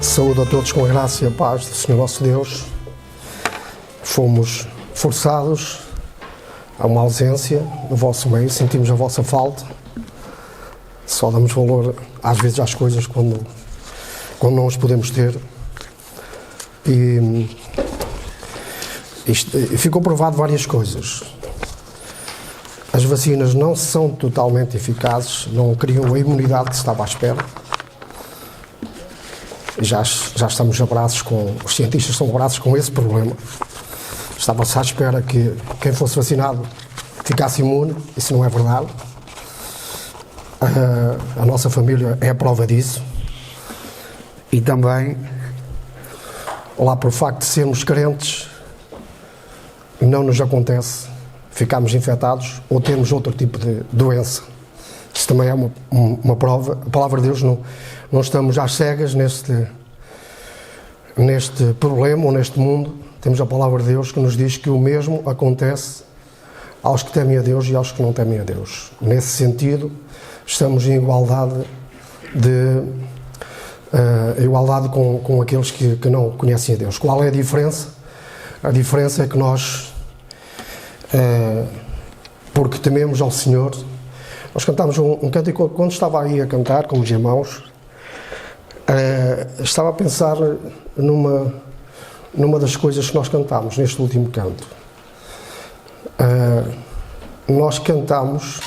Saúde a todos com a graça e a paz do Senhor nosso Deus. Fomos forçados a uma ausência no vosso meio, sentimos a vossa falta. Só damos valor às vezes às coisas quando não as podemos ter. E ficou provado várias coisas. As vacinas não são totalmente eficazes, não criam a imunidade que se estava à espera. Já estamos a braços com, os cientistas estão a braços com esse problema. Estava-se à espera que quem fosse vacinado ficasse imune, isso não é verdade. A nossa família é a prova disso. E também, lá por facto de sermos crentes, não nos acontece ficarmos infectados ou termos outro tipo de doença. Isso também é uma prova. A palavra de Deus, não estamos às cegas neste problema ou neste mundo. Temos a palavra de Deus que nos diz que o mesmo acontece aos que temem a Deus e aos que não temem a Deus. Nesse sentido, estamos em igualdade com aqueles que não conhecem a Deus. Qual é a diferença? A diferença é que nós, porque tememos ao Senhor, nós cantámos um cântico. Quando estava aí a cantar com os irmãos, estava a pensar numa das coisas que nós cantámos neste último canto. Nós cantamos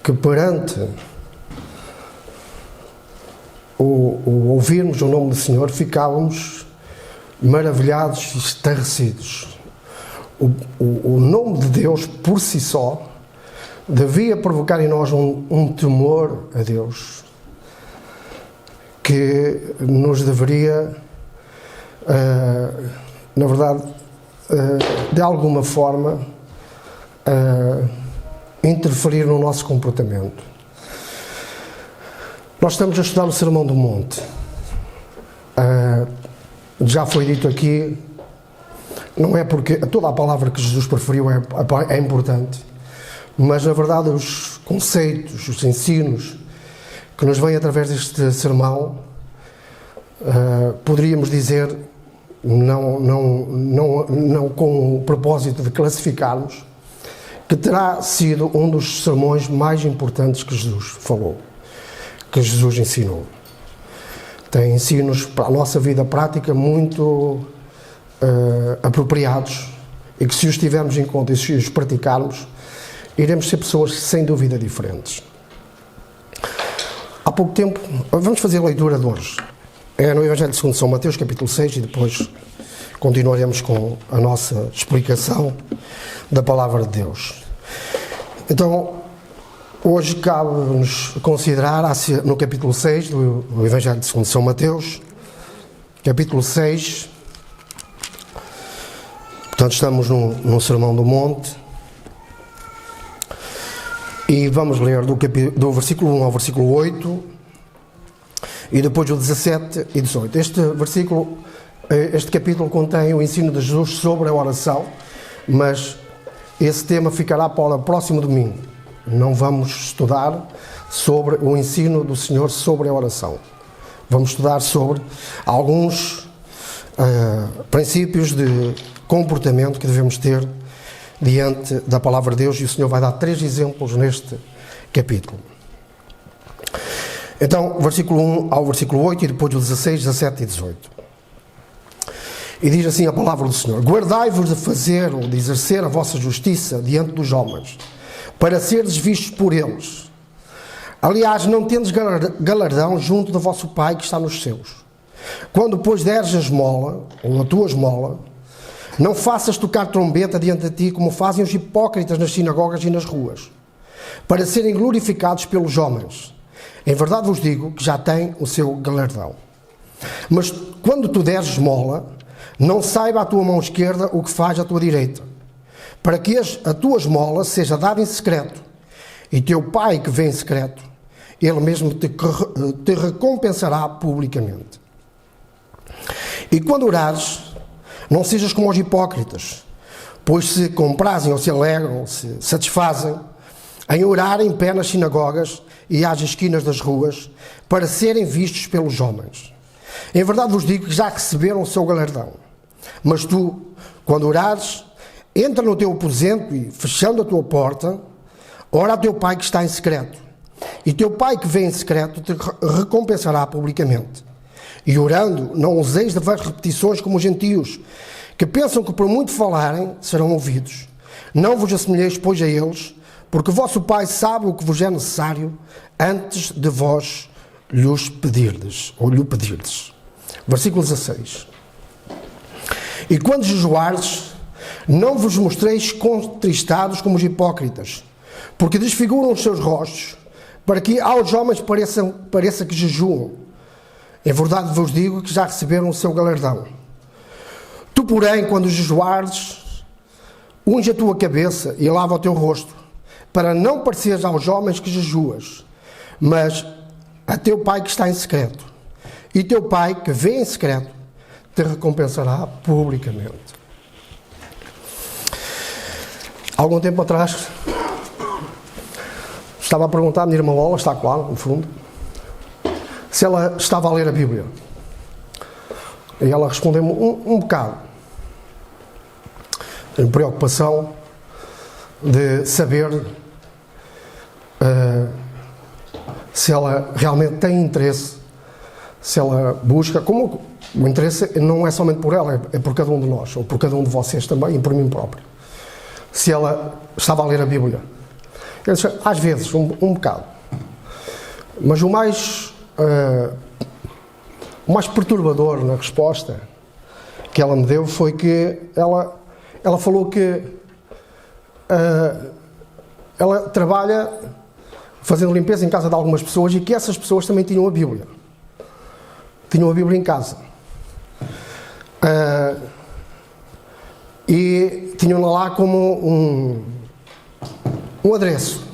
que perante o ouvirmos o nome do Senhor ficávamos maravilhados e estarrecidos. O nome de Deus por si só devia provocar em nós um temor a Deus que nos deveria, na verdade, de alguma forma, interferir no nosso comportamento. Nós estamos a estudar o Sermão do Monte. Já foi dito aqui, não é porque toda a palavra que Jesus preferiu é importante, mas na verdade os conceitos, os ensinos que nos vêm através deste sermão, poderíamos dizer, não com o propósito de classificarmos, que terá sido um dos sermões mais importantes que Jesus falou, que Jesus ensinou. Tem ensinos para a nossa vida prática muito apropriados e que, se os tivermos em conta e se os praticarmos, iremos ser pessoas sem dúvida diferentes. Há pouco tempo, vamos fazer a leitura de hoje. É no Evangelho segundo São Mateus, capítulo 6, e depois continuaremos com a nossa explicação da palavra de Deus. Então, hoje cabe-nos considerar, no capítulo 6 do Evangelho segundo São Mateus, capítulo 6, portanto estamos no Sermão do Monte, e vamos ler do versículo 1 ao versículo 8, e depois o 17 e 18. Este capítulo contém o ensino de Jesus sobre a oração, mas esse tema ficará para o próximo domingo. Não vamos estudar sobre o ensino do Senhor sobre a oração. Vamos estudar sobre alguns princípios de comportamento que devemos ter diante da palavra de Deus, e o Senhor vai dar 3 exemplos neste capítulo. Então, versículo 1 ao versículo 8 e depois o 16, 17 e 18. E diz assim a palavra do Senhor: guardai-vos de fazer ou de exercer a vossa justiça diante dos homens, para seres vistos por eles. Aliás, não tendes galardão junto do vosso Pai que está nos céus. Quando, pois, deres a esmola, ou a tua esmola, não faças tocar trombeta diante de ti, como fazem os hipócritas nas sinagogas e nas ruas, para serem glorificados pelos homens. Em verdade vos digo que já têm o seu galardão. Mas quando tu deres esmola, não saiba a tua mão esquerda o que faz a tua direita, para que a tua esmola seja dada em secreto, e teu Pai que vê em secreto, Ele mesmo te recompensará publicamente. E quando orares, não sejas como os hipócritas, pois se comprazem ou se alegram, ou se satisfazem em orar em pé nas sinagogas e às esquinas das ruas, para serem vistos pelos homens. Em verdade vos digo que já receberam o seu galardão. Mas tu, quando orares, entra no teu aposento e, fechando a tua porta, ora a teu Pai que está em secreto. E teu Pai que vem em secreto te recompensará publicamente. E orando, não useis de vãs repetições como os gentios, que pensam que por muito falarem serão ouvidos. Não vos assemelheis, pois, a eles, porque o vosso Pai sabe o que vos é necessário antes de vós lhe pedirdes. Versículo 16. E quando jejuardes, não vos mostreis contristados como os hipócritas, porque desfiguram os seus rostos, para que aos homens pareça que jejuam. Em verdade vos digo que já receberam o seu galardão. Tu, porém, quando jejuardes, unge a tua cabeça e lava o teu rosto, para não pareceres aos homens que jejuas, mas a teu Pai que está em secreto. E teu Pai que vê em secreto te recompensará publicamente. Algum tempo atrás, estava a perguntar à minha irmã Lola, está lá no fundo, se ela estava a ler a Bíblia. E ela respondeu-me um bocado. Tenho preocupação de saber se ela realmente tem interesse, se ela busca, como o interesse não é somente por ela, é por cada um de nós, ou por cada um de vocês também, e por mim próprio. Se ela estava a ler a Bíblia. Eu disse, às vezes, um bocado. Mas o mais perturbador na resposta que ela me deu foi que ela falou que ela trabalha fazendo limpeza em casa de algumas pessoas e que essas pessoas também tinham a Bíblia. Tinham a Bíblia em casa. E tinham lá como um adereço.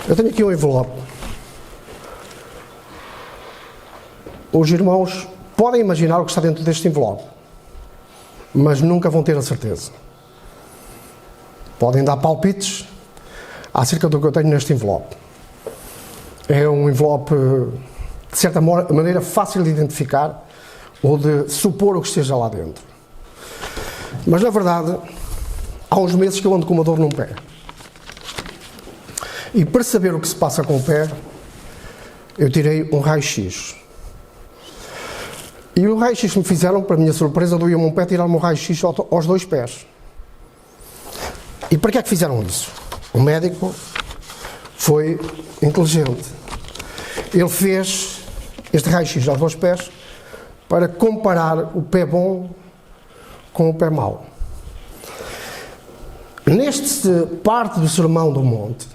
Eu tenho aqui um envelope. Os irmãos podem imaginar o que está dentro deste envelope, mas nunca vão ter a certeza. Podem dar palpites acerca do que eu tenho neste envelope. É um envelope, de certa maneira, fácil de identificar ou de supor o que esteja lá dentro. Mas, na verdade, há uns meses que eu ando com uma dor num pé. E para saber o que se passa com o pé, eu tirei um raio-x. E o raio-x que me fizeram, para a minha surpresa, doía-me um pé, tiraram-me o raio-x aos dois pés. E para que é que fizeram isso? O médico foi inteligente. Ele fez este raio-x aos dois pés para comparar o pé bom com o pé mau. Neste parte do Sermão do Monte,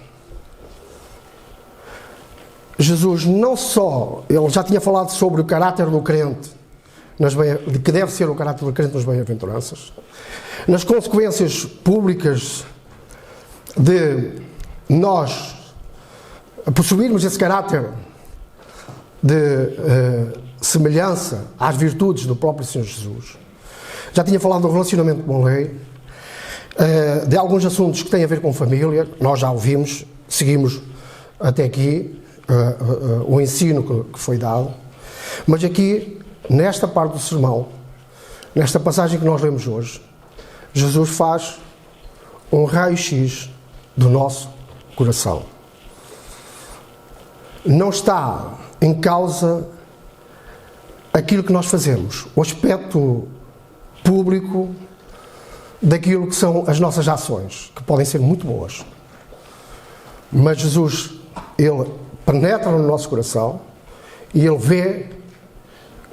Jesus não só, ele já tinha falado sobre o caráter do crente, de que deve ser o caráter do crente nas bem-aventuranças, nas consequências públicas de nós possuirmos esse caráter de semelhança às virtudes do próprio Senhor Jesus. Já tinha falado do relacionamento com a lei, de alguns assuntos que têm a ver com família, nós já ouvimos, seguimos até aqui o ensino que foi dado, mas aqui, nesta parte do sermão, nesta passagem que nós lemos hoje, Jesus faz um raio-x do nosso coração. Não está em causa aquilo que nós fazemos, o aspecto público daquilo que são as nossas ações, que podem ser muito boas. Mas Jesus, ele penetra no nosso coração e ele vê,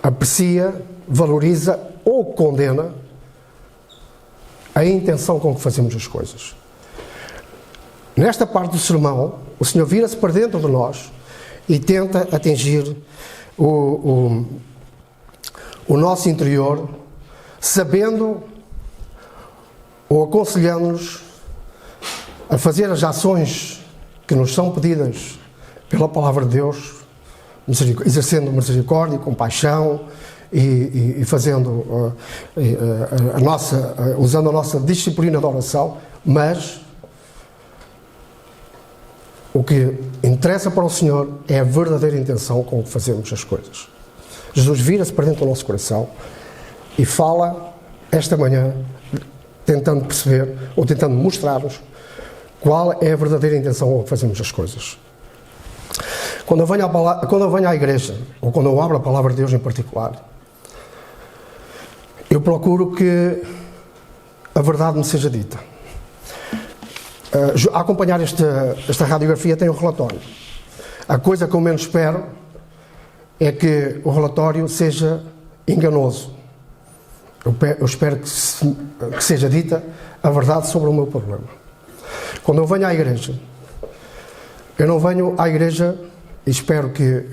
aprecia, valoriza ou condena a intenção com que fazemos as coisas. Nesta parte do sermão, o Senhor vira-se para dentro de nós e tenta atingir o nosso interior, sabendo ou aconselhando-nos a fazer as ações que nos são pedidas pela palavra de Deus, exercendo misericórdia, compaixão e fazendo usando a nossa disciplina de oração, mas O que interessa para o Senhor é a verdadeira intenção com que fazemos as coisas. Jesus vira-se para dentro do nosso coração e fala esta manhã, tentando perceber ou tentando mostrar-nos qual é a verdadeira intenção com que fazemos as coisas. Quando eu venho à igreja, ou quando eu abro a palavra de Deus em particular, eu procuro que a verdade me seja dita. A acompanhar esta radiografia tem um relatório. A coisa que eu menos espero é que o relatório seja enganoso. Eu espero que seja dita a verdade sobre o meu problema. Quando eu venho à igreja, eu não venho à igreja e espero que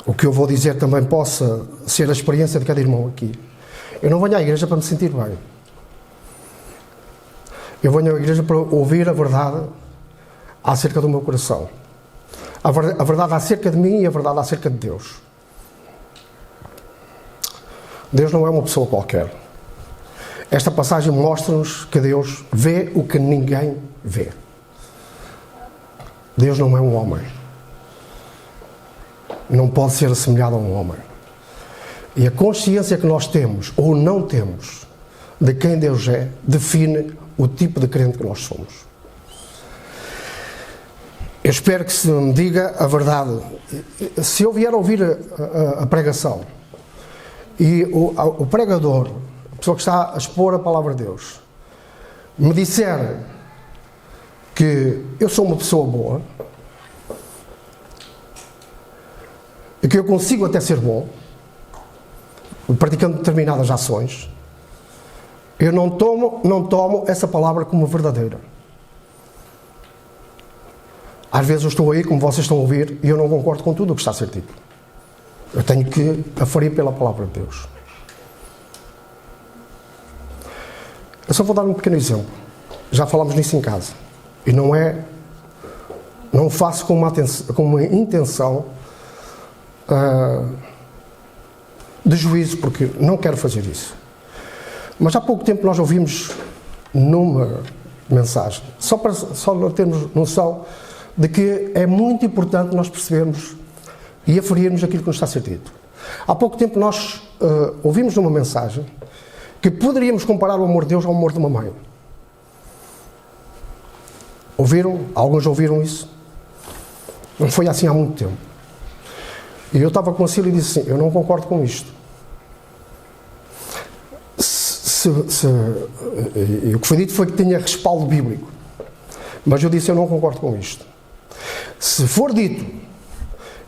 o que eu vou dizer também possa ser a experiência de cada irmão aqui. Eu não venho à igreja para me sentir bem. Eu venho à igreja para ouvir a verdade acerca do meu coração. A verdade acerca de mim e a verdade acerca de Deus. Deus não é uma pessoa qualquer. Esta passagem mostra-nos que Deus vê o que ninguém vê. Deus não é um homem. Não pode ser assemelhado a um homem. E a consciência que nós temos ou não temos de quem Deus é, define o tipo de crente que nós somos. Eu espero que se me diga a verdade. Se eu vier a ouvir a pregação e o pregador, a pessoa que está a expor a palavra de Deus, me disser que eu sou uma pessoa boa e que eu consigo até ser bom, praticando determinadas ações, eu não tomo essa palavra como verdadeira. Às vezes eu estou aí, como vocês estão a ouvir, e eu não concordo com tudo o que está a ser dito. Eu tenho que aferir pela palavra de Deus. Eu só vou dar um pequeno exemplo. Já falámos nisso em casa. E não faço com uma intenção de juízo, porque não quero fazer isso. Mas há pouco tempo nós ouvimos numa mensagem, só para termos noção de que é muito importante nós percebermos e aferirmos aquilo que nos está a ser dito. Há pouco tempo nós ouvimos numa mensagem que poderíamos comparar o amor de Deus ao amor de uma mãe. Ouviram? Alguns ouviram isso? Não foi assim há muito tempo. E eu estava com a Cília e disse assim, eu não concordo com isto. O que foi dito foi que tinha respaldo bíblico. Mas eu disse, eu não concordo com isto. Se for dito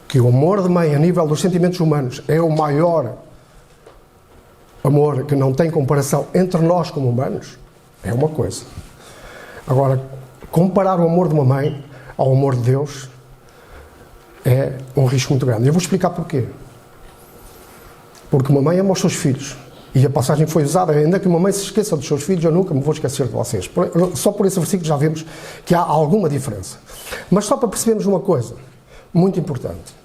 que o amor de mãe a nível dos sentimentos humanos é o maior amor que não tem comparação entre nós como humanos, é uma coisa. Agora, comparar o amor de uma mãe ao amor de Deus é um risco muito grande. Eu vou explicar porquê. Porque uma mãe ama os seus filhos. E a passagem foi usada, ainda que uma mãe se esqueça dos seus filhos, eu nunca me vou esquecer de vocês. Só por esse versículo já vemos que há alguma diferença. Mas só para percebermos uma coisa muito importante,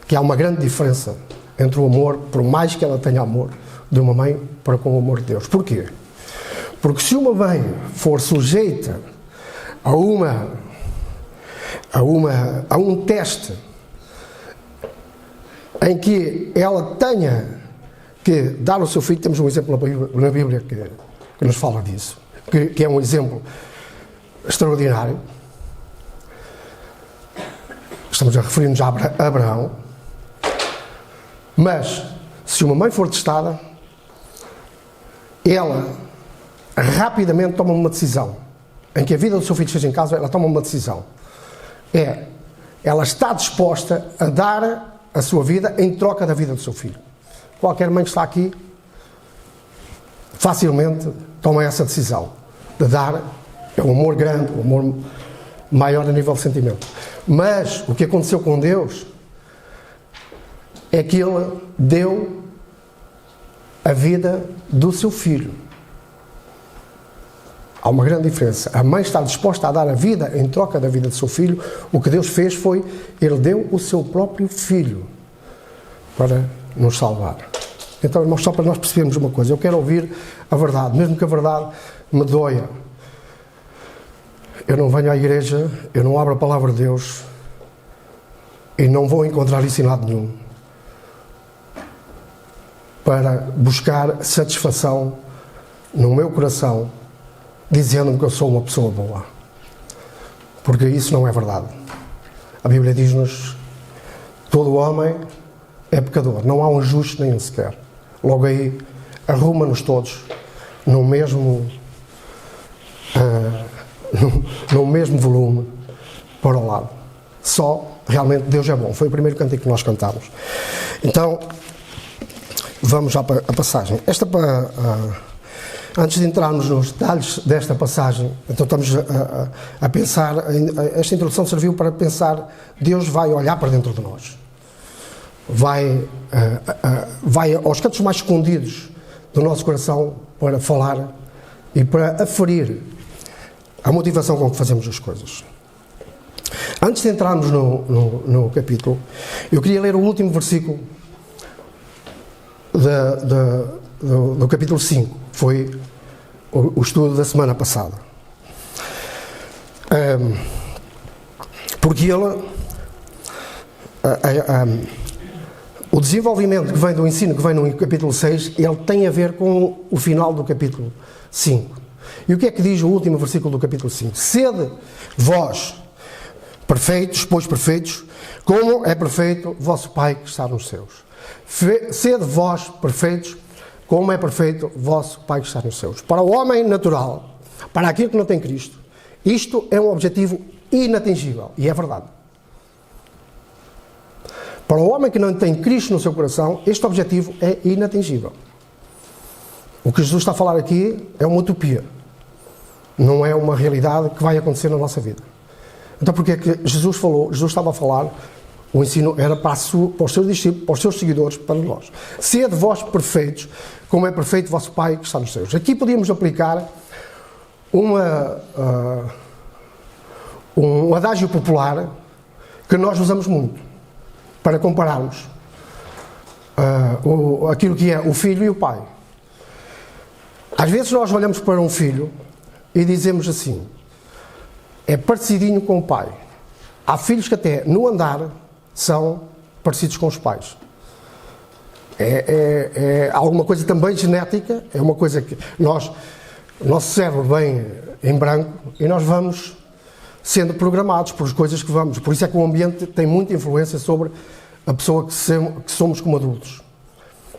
que há uma grande diferença entre o amor, por mais que ela tenha amor, de uma mãe para com o amor de Deus. Porquê? Porque se uma mãe for sujeita a um teste em que ela tenha que dar ao seu filho, temos um exemplo na Bíblia que nos fala disso, que é um exemplo extraordinário. Estamos a referir-nos a Abraão. Mas, se uma mãe for testada, ela rapidamente toma uma decisão, em que a vida do seu filho esteja em casa, ela toma uma decisão. Ela está disposta a dar a sua vida em troca da vida do seu filho. Qualquer mãe que está aqui, facilmente toma essa decisão de dar. É um amor grande, um amor maior a nível de sentimento. Mas o que aconteceu com Deus é que Ele deu a vida do seu filho. Há uma grande diferença. A mãe está disposta a dar a vida em troca da vida do seu filho. O que Deus fez foi, Ele deu o seu próprio filho para nos salvar. Então, irmãos, só para nós percebermos uma coisa, eu quero ouvir a verdade, mesmo que a verdade me doia. eu não venho à igreja, eu não abro a palavra de Deus e não vou encontrar isso em lado nenhum para buscar satisfação no meu coração dizendo-me que eu sou uma pessoa boa, porque isso não é verdade. A Bíblia diz-nos: todo homem é pecador, não há um justo nem um sequer. Logo aí, arruma-nos todos no mesmo volume para o lado. Só realmente Deus é bom. Foi o primeiro cântico que nós cantámos. Então, vamos à passagem. Antes de entrarmos nos detalhes desta passagem, então estamos a pensar, esta introdução serviu para pensar, Deus vai olhar para dentro de nós. Vai aos cantos mais escondidos do nosso coração para falar e para aferir a motivação com que fazemos as coisas. Antes de entrarmos no capítulo, eu queria ler o último versículo do capítulo 5, foi o estudo da semana passada. Porque o desenvolvimento que vem do ensino, que vem no capítulo 6, ele tem a ver com o final do capítulo 5. E o que é que diz o último versículo do capítulo 5? Sede vós perfeitos, pois perfeitos, como é perfeito vosso Pai que está nos céus. Sede vós perfeitos, como é perfeito vosso Pai que está nos céus. Para o homem natural, para aquilo que não tem Cristo, isto é um objetivo inatingível. E é verdade. Para o homem que não tem Cristo no seu coração, este objetivo é inatingível. O que Jesus está a falar aqui é uma utopia. Não é uma realidade que vai acontecer na nossa vida. Então porque é que Jesus falou? Jesus estava a falar, o ensino era para os seus discípulos, para os seus seguidores, para nós. Sede vós perfeitos, como é perfeito vosso Pai que está nos céus. Aqui podíamos aplicar um adágio popular que nós usamos muito para compararmos aquilo que é o filho e o pai. Às vezes nós olhamos para um filho e dizemos assim: é parecidinho com o pai. Há filhos que até no andar são parecidos com os pais. É alguma coisa também genética, é uma coisa que o nosso cérebro vem em branco e nós vamos sendo programados por as coisas que vamos. Por isso é que o ambiente tem muita influência sobre a pessoa que somos como adultos.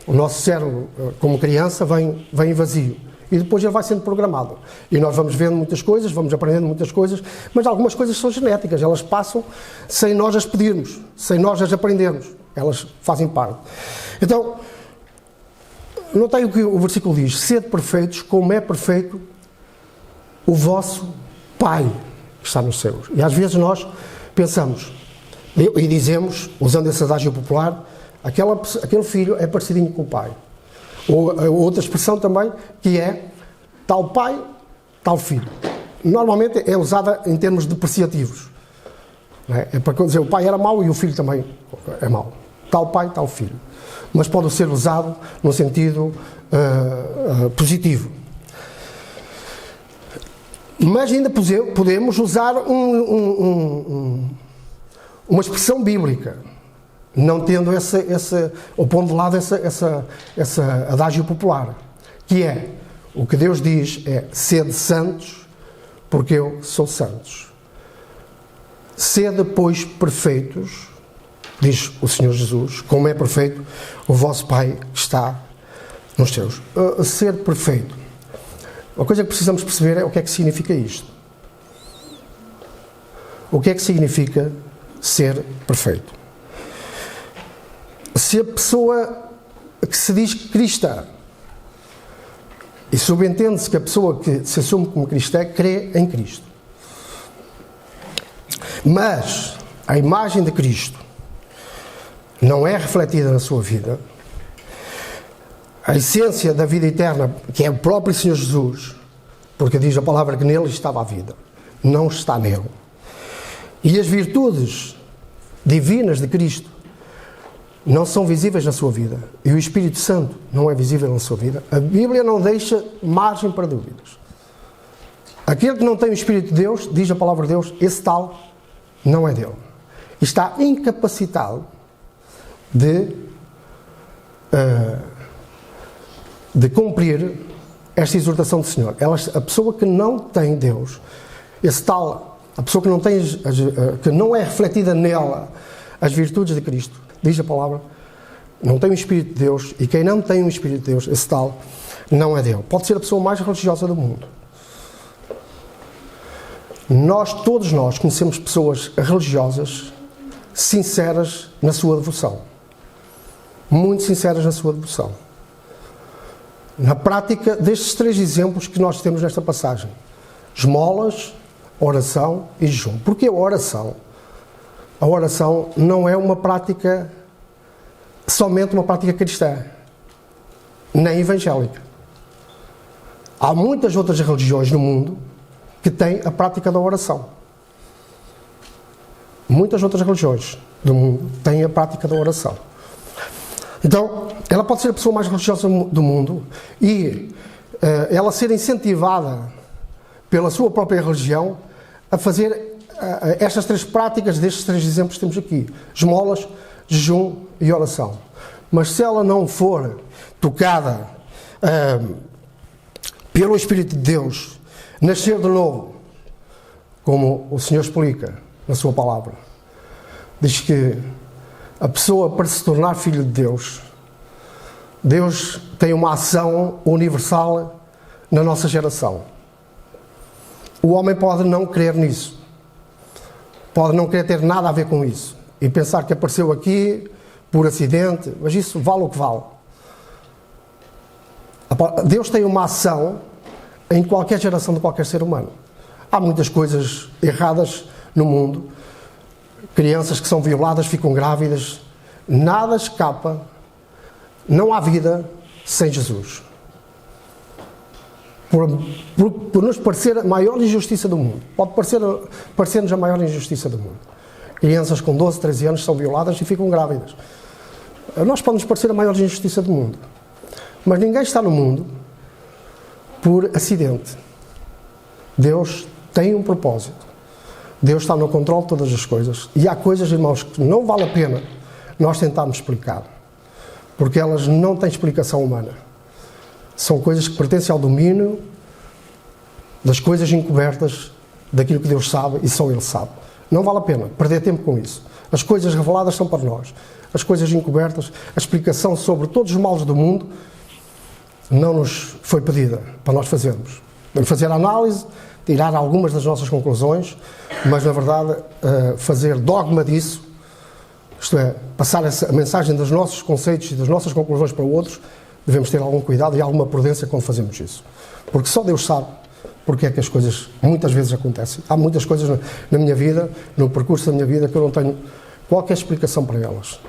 O nosso cérebro, como criança, vem vazio. E depois ele vai sendo programado. E nós vamos vendo muitas coisas, vamos aprendendo muitas coisas, mas algumas coisas são genéticas. Elas passam sem nós as pedirmos, sem nós as aprendermos. Elas fazem parte. Então, notem o que o versículo diz: sede perfeitos, como é perfeito o vosso Pai que está nos céus. E às vezes nós pensamos e dizemos, usando esse adágio popular, aquele filho é parecidinho com o pai. Ou outra expressão também, que é tal pai, tal filho. Normalmente é usada em termos depreciativos. Não é? É para dizer o pai era mau e o filho também é mau. Tal pai, tal filho. Mas pode ser usado no sentido positivo. Mas ainda podemos usar uma expressão bíblica, não tendo ou pondo de lado esse adágio popular, que é, o que Deus diz é: sede santos, porque eu sou santos. Sede, pois, perfeitos, diz o Senhor Jesus, como é perfeito o vosso Pai que está nos céus. Ser perfeito. Uma coisa que precisamos perceber é o que é que significa isto. O que é que significa ser perfeito? Se a pessoa que se diz cristã, e subentende-se que a pessoa que se assume como cristã crê em Cristo, mas a imagem de Cristo não é refletida na sua vida, a essência da vida eterna, que é o próprio Senhor Jesus, porque diz a palavra que nele estava a vida, não está nele. E as virtudes divinas de Cristo não são visíveis na sua vida. E o Espírito Santo não é visível na sua vida. A Bíblia não deixa margem para dúvidas. Aquele que não tem o Espírito de Deus, diz a palavra de Deus, esse tal não é dele. Está incapacitado de cumprir esta exortação do Senhor. A pessoa que não tem Deus, esse tal, a pessoa que não tem, que não é refletida nela as virtudes de Cristo, diz a palavra, não tem o Espírito de Deus, e quem não tem o Espírito de Deus, esse tal, não é dele. Pode ser a pessoa mais religiosa do mundo. Todos nós conhecemos pessoas religiosas, sinceras na sua devoção. Muito sinceras na sua devoção. Na prática destes 3 exemplos que nós temos nesta passagem. Esmolas, oração e jejum. Porque a oração? A oração não é uma prática, somente uma prática cristã, nem evangélica. Há muitas outras religiões no mundo que têm a prática da oração. Muitas outras religiões do mundo têm a prática da oração. Então, ela pode ser a pessoa mais religiosa do mundo e ela ser incentivada pela sua própria religião a fazer estas 3 práticas destes 3 exemplos que temos aqui. Esmolas, jejum e oração. Mas se ela não for tocada pelo Espírito de Deus, nascer de novo, como o Senhor explica na sua palavra, diz que a pessoa, para se tornar filho de Deus, Deus tem uma ação universal na nossa geração. O homem pode não crer nisso, pode não querer ter nada a ver com isso e pensar que apareceu aqui por acidente, mas isso vale o que vale. Deus tem uma ação em qualquer geração de qualquer ser humano. Há muitas coisas erradas no mundo. Crianças que são violadas, ficam grávidas. Nada escapa. Não há vida sem Jesus. Por nos parecer a maior injustiça do mundo. Pode parecer-nos a maior injustiça do mundo. Crianças com 12, 13 anos são violadas e ficam grávidas. Nós podemos parecer a maior injustiça do mundo. Mas ninguém está no mundo por acidente. Deus tem um propósito. Deus está no controle de todas as coisas. E há coisas, irmãos, que não vale a pena nós tentarmos explicar. Porque elas não têm explicação humana. São coisas que pertencem ao domínio das coisas encobertas, daquilo que Deus sabe e só Ele sabe. Não vale a pena perder tempo com isso. As coisas reveladas são para nós. As coisas encobertas, a explicação sobre todos os males do mundo não nos foi pedida para nós fazermos. Vamos fazer a análise, tirar algumas das nossas conclusões, mas na verdade fazer dogma disso, isto é, passar a mensagem dos nossos conceitos e das nossas conclusões para outros, devemos ter algum cuidado e alguma prudência quando fazemos isso. Porque só Deus sabe porque é que as coisas muitas vezes acontecem. Há muitas coisas na minha vida, no percurso da minha vida, que eu não tenho qualquer explicação para elas.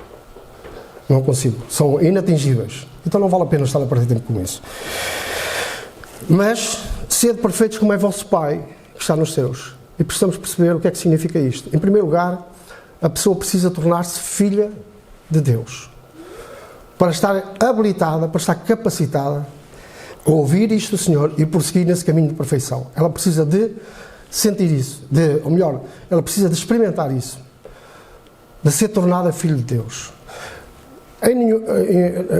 Não consigo. São inatingíveis. Então não vale a pena estar a perder tempo com isso. Mas, sede perfeitos como é vosso Pai, que está nos céus. E precisamos perceber o que é que significa isto. Em primeiro lugar, a pessoa precisa tornar-se filha de Deus. Para estar habilitada, para estar capacitada a ouvir isto do Senhor e prosseguir nesse caminho de perfeição. Ela precisa de sentir isso, ou melhor, ela precisa de experimentar isso, de ser tornada filho de Deus.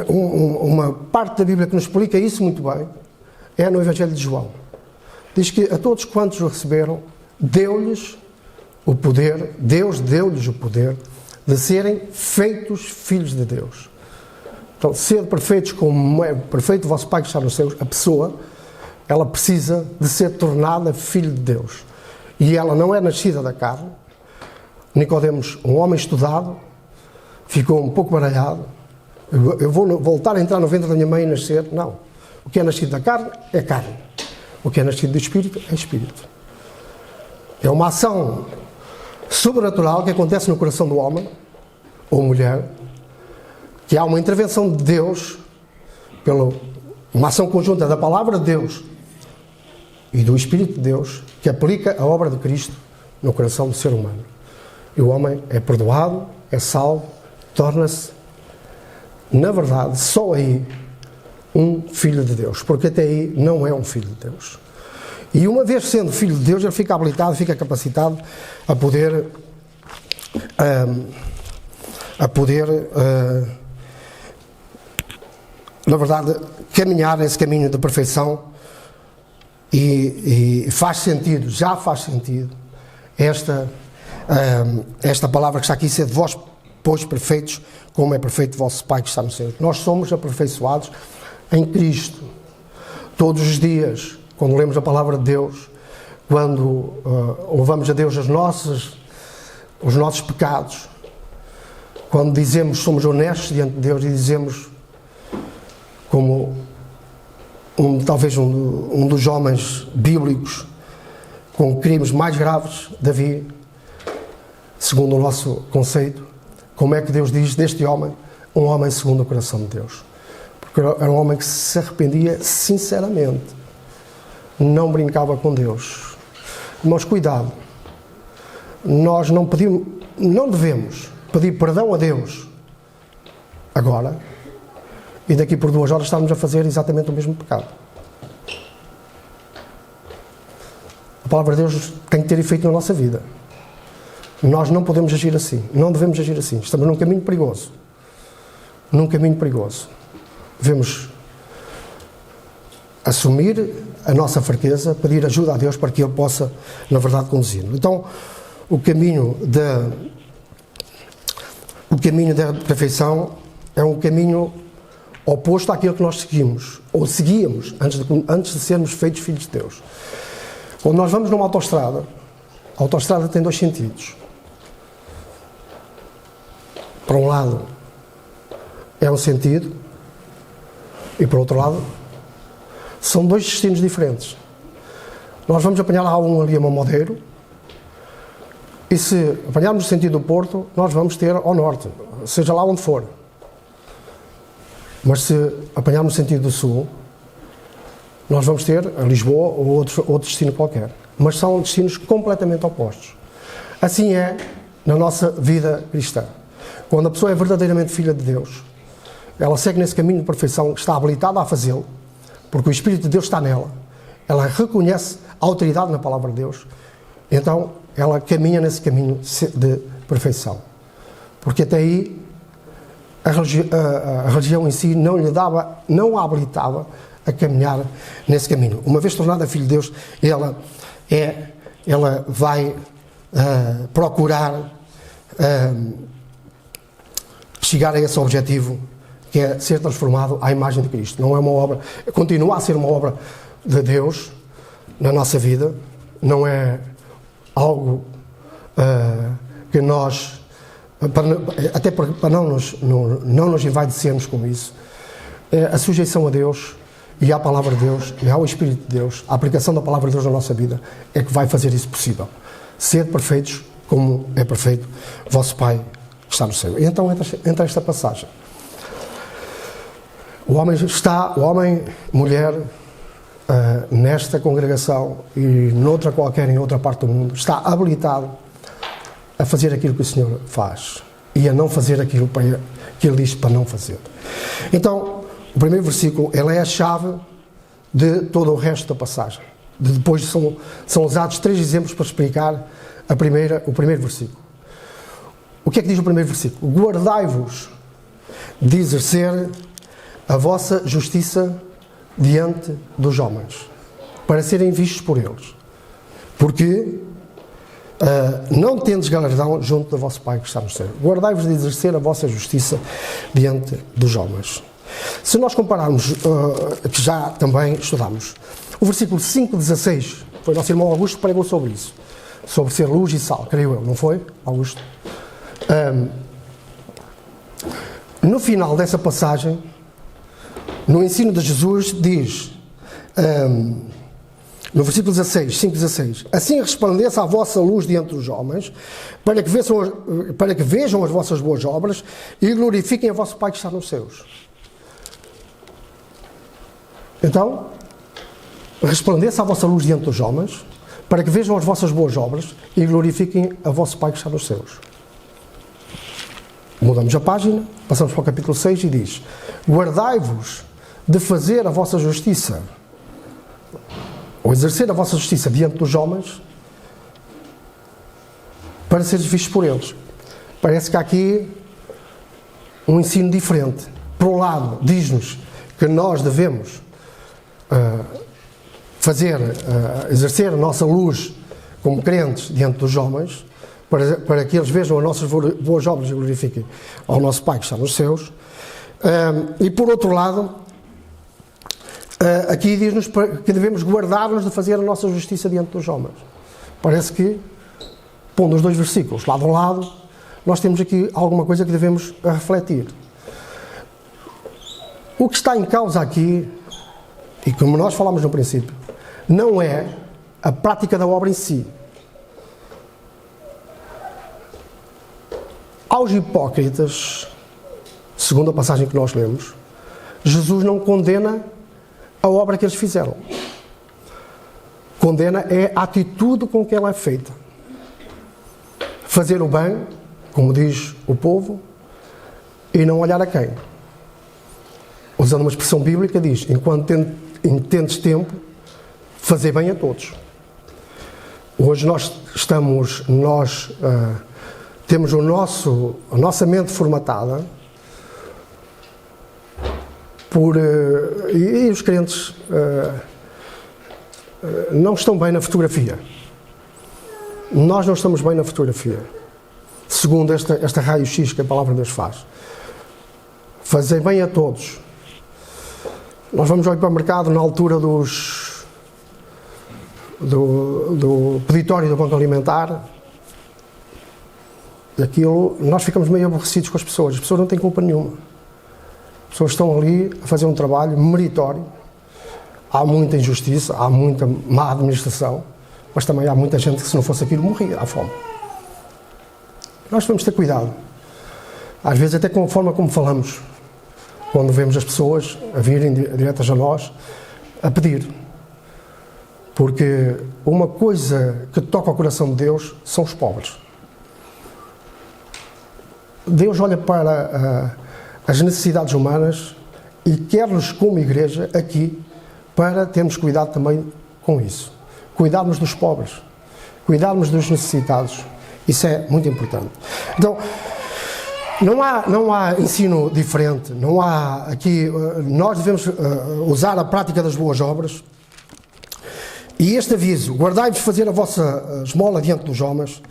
Uma parte da Bíblia que nos explica isso muito bem é no Evangelho de João. Diz que a todos quantos o receberam, deu-lhes o poder, Deus deu-lhes o poder de serem feitos filhos de Deus. Então, sede perfeitos como é perfeito o vosso Pai que está nos céus, a pessoa, ela precisa de ser tornada filho de Deus. E ela não é nascida da carne. Nicodemos, um homem estudado, ficou um pouco baralhado. Eu vou voltar a entrar no ventre da minha mãe e nascer? Não. O que é nascido da carne é carne. O que é nascido do Espírito é Espírito. É uma ação sobrenatural que acontece no coração do homem ou mulher, que há uma intervenção de Deus, uma ação conjunta da palavra de Deus e do Espírito de Deus, que aplica a obra de Cristo no coração do ser humano. E o homem é perdoado, é salvo, torna-se, na verdade, só aí, um filho de Deus, porque até aí não é um filho de Deus. E uma vez sendo filho de Deus, ele fica habilitado, fica capacitado a poder na verdade, caminhar nesse caminho de perfeição. E faz sentido, já faz sentido, esta palavra que está aqui, ser de vós, pois, perfeitos, como é perfeito o vosso Pai que está no céu. Nós somos aperfeiçoados em Cristo. Todos os dias, quando lemos a palavra de Deus, quando louvamos a Deus os nossos pecados, quando dizemos, somos honestos diante de Deus e dizemos, como talvez um dos homens bíblicos com crimes mais graves, Davi, segundo o nosso conceito, como é que Deus diz deste homem, um homem segundo o coração de Deus? Porque era um homem que se arrependia sinceramente, não brincava com Deus. Mas cuidado, nós não devemos pedir perdão a Deus agora e daqui por 2 horas estarmos a fazer exatamente o mesmo pecado. A palavra de Deus tem que ter efeito na nossa vida. Nós não podemos agir assim, não devemos agir assim. Estamos num caminho perigoso. Num caminho perigoso. Devemos assumir a nossa fraqueza, pedir ajuda a Deus para que Ele possa, na verdade, conduzir-nos. Então, o caminho da perfeição é um caminho oposto àquilo que nós seguimos, ou seguíamos, antes de sermos feitos filhos de Deus. Quando nós vamos numa autoestrada, a autoestrada tem 2 sentidos. Para um lado é um sentido, e para o outro lado são 2 destinos diferentes. Nós vamos apanhar lá ali a Mamodeiro, e se apanharmos o sentido do Porto, nós vamos ter ao norte, seja lá onde for. Mas se apanharmos o sentido do Sul, nós vamos ter a Lisboa ou outro destino qualquer. Mas são destinos completamente opostos. Assim é na nossa vida cristã. Quando a pessoa é verdadeiramente filha de Deus, ela segue nesse caminho de perfeição, está habilitada a fazê-lo, porque o Espírito de Deus está nela. Ela reconhece a autoridade na palavra de Deus, então ela caminha nesse caminho de perfeição. Porque até aí a religião em si não a habilitava a caminhar nesse caminho. Uma vez tornada filho de Deus, ela vai procurar chegar a esse objetivo, que é ser transformado à imagem de Cristo. Não é uma obra, continua a ser uma obra de Deus na nossa vida, não é algo que nós, até para não nos envaidecermos com isso, a sujeição a Deus e à palavra de Deus e ao Espírito de Deus, a aplicação da palavra de Deus na nossa vida é que vai fazer isso possível. Sede perfeitos como é perfeito vosso Pai que está no céu. E então entra esta passagem. O homem, mulher, nesta congregação e noutra qualquer, em outra parte do mundo, está habilitado a fazer aquilo que o Senhor faz e a não fazer aquilo que Ele diz para não fazer. Então, o primeiro versículo, ele é a chave de todo o resto da passagem. Depois são usados 3 exemplos para explicar o primeiro versículo. O que é que diz o primeiro versículo? Guardai-vos de exercer a vossa justiça diante dos homens, para serem vistos por eles. Porque não tendes galardão junto do vosso Pai que está no céu. Guardai-vos de exercer a vossa justiça diante dos homens. Se nós compararmos, que já também estudamos, o versículo 5:16, foi nosso irmão Augusto que pregou sobre isso, sobre ser luz e sal, creio eu, não foi, Augusto? No final dessa passagem, no ensino de Jesus, diz, no versículo 5:16, assim resplandeça a vossa luz diante dos homens, para que vejam as vossas boas obras e glorifiquem a vosso Pai que está nos céus. Então, resplandeça a vossa luz diante dos homens, para que vejam as vossas boas obras e glorifiquem a vosso Pai que está nos céus. Mudamos a página, passamos para o capítulo 6 e diz, guardai-vos de fazer a vossa justiça. ou exercer a vossa justiça diante dos homens, para seres vistos por eles. Parece que há aqui um ensino diferente. Por um lado, diz-nos que nós devemos exercer a nossa luz como crentes diante dos homens, para que eles vejam as nossas boas obras e glorifiquem ao nosso Pai que está nos céus. E por outro lado, aqui diz-nos que devemos guardar-nos de fazer a nossa justiça diante dos homens. Parece que, pondo os dois versículos lado a lado, nós temos aqui alguma coisa que devemos refletir. O que está em causa aqui, e como nós falámos no princípio, não é a prática da obra em si. Aos hipócritas, segundo a passagem que nós lemos, Jesus não condena a obra que eles fizeram. Condena é a atitude com que ela é feita. Fazer o bem, como diz o povo, e não olhar a quem. Usando uma expressão bíblica, diz: enquanto tendes tempo, fazer bem a todos. Hoje temos a nossa mente formatada e os crentes não estão bem na fotografia. Nós não estamos bem na fotografia, segundo esta raio-x que a palavra de Deus faz. Fazer bem a todos. Nós vamos ao hipermercado na altura do peditório do Banco Alimentar, e aquilo, nós ficamos meio aborrecidos com as pessoas não têm culpa nenhuma. As pessoas estão ali a fazer um trabalho meritório. Há muita injustiça, há muita má administração, mas também há muita gente que, se não fosse aquilo, morria à fome. Nós devemos ter cuidado, às vezes até com a forma como falamos, quando vemos as pessoas a virem diretas a nós a pedir. Porque uma coisa que toca ao coração de Deus são os pobres. Deus olha para as necessidades humanas e quer-nos, como igreja, aqui, para termos cuidado também com isso. Cuidarmos dos pobres, cuidarmos dos necessitados. Isso é muito importante. Então, não há ensino diferente, não há aqui. Nós devemos usar a prática das boas obras. E este aviso: guardai-vos fazer a vossa esmola diante dos homens.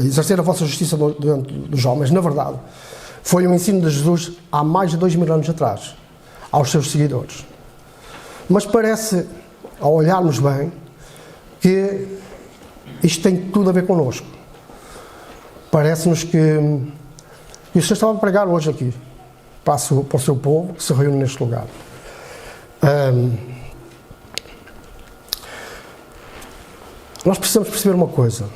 Exercer a vossa justiça diante dos homens, na verdade, foi um ensino de Jesus há mais de 2000 anos atrás, aos seus seguidores. Mas parece, ao olharmos bem, que isto tem tudo a ver connosco. Parece-nos que o Senhor estava a pregar hoje aqui, para o seu povo que se reúne neste lugar. Nós precisamos perceber uma coisa: